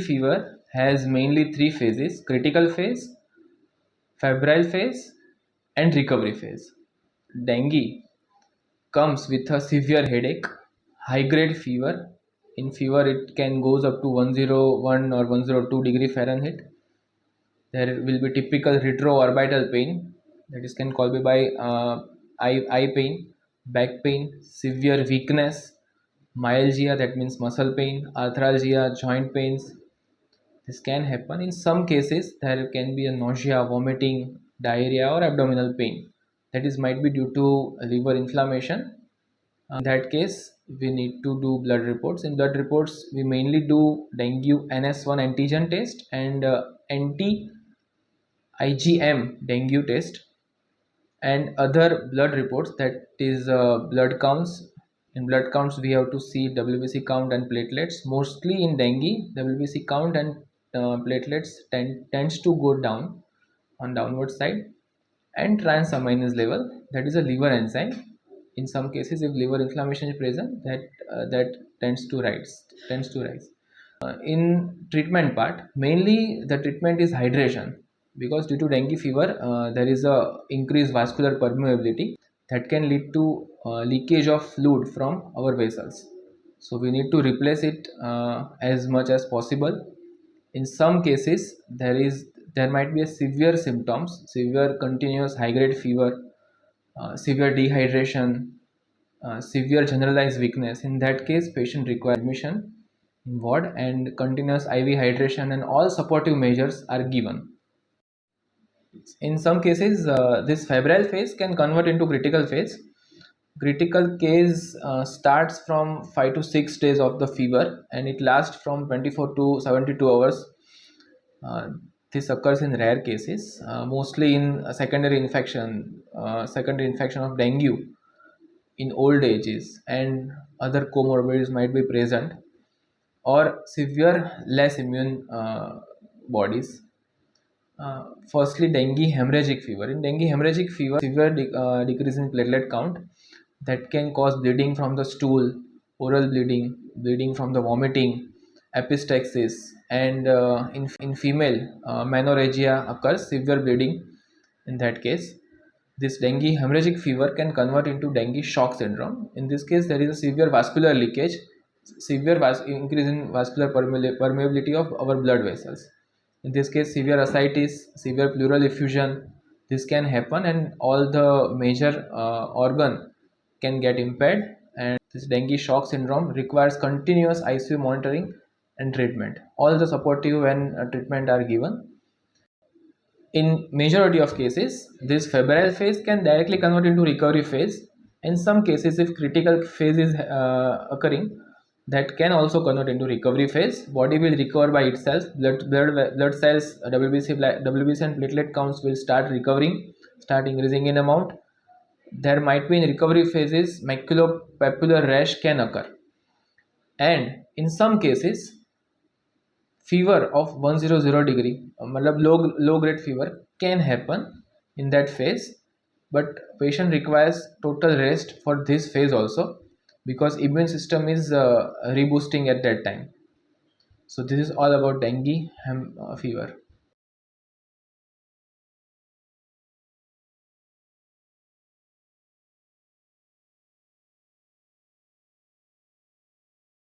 dengue fever has mainly three phases: critical phase, febrile phase, and recovery phase. Dengue comes with a severe headache, high grade fever. In fever, it can goes up to 101 or 102 degree Fahrenheit. There will be typical retroorbital pain, that is can called by eye pain, back pain, severe weakness, myalgia, that means muscle pain, arthralgia, joint pains. This can happen. In some cases, there can be a nausea, vomiting, diarrhea, or abdominal pain. That is might be due to liver inflammation. In that case, we need to do blood reports. In blood reports, we mainly do dengue NS1 antigen test and anti IgM dengue test, and other blood reports, that is blood counts. In blood counts, we have to see WBC count and platelets. Mostly in dengue, WBC count and platelets tends to go down on downward side, and transaminase level, that is a liver enzyme. In some cases, if liver inflammation is present, that tends to rise. In treatment part, mainly the treatment is hydration, because due to dengue fever, there is a increased vascular permeability that can lead to leakage of fluid from our vessels. So we need to replace it as much as possible. In some cases, there might be a severe symptoms, severe continuous high grade fever, severe dehydration, severe generalized weakness. In that case, patient requires admission in ward, and continuous IV hydration and all supportive measures are given. In some cases, this febrile phase can convert into critical phase. Critical case starts from 5 to 6 days of the fever, and it lasts from 24 to 72 hours. This occurs in rare cases, mostly in secondary infection of dengue in old ages, and other comorbidities might be present, or severe less immune bodies. Firstly, dengue hemorrhagic fever. In dengue hemorrhagic fever, severe decrease in platelet count that can cause bleeding from the stool, oral bleeding, bleeding from the vomiting, epistaxis, and in female, menorrhagia occurs, severe bleeding. In that case, this dengue hemorrhagic fever can convert into dengue shock syndrome. In this case, there is a severe vascular leakage, severe increase in vascular permeability of our blood vessels. In this case, severe ascites, severe pleural effusion, this can happen, and all the major organ can get impaired. And this dengue shock syndrome requires continuous ICU monitoring and treatment. All the supportive and treatment are given. In majority of cases, this febrile phase can directly convert into recovery phase. In some cases, if critical phase is occurring, that can also convert into recovery phase. Body will recover by itself. Blood cells, WBC and platelet counts will start recovering, start increasing in amount. There might be in recovery phases, maculopapular rash can occur, and in some cases, fever of 100 degree, low grade fever can happen in that phase, but patient requires total rest for this phase also, because immune system is reboosting at that time. So this is all about dengue fever.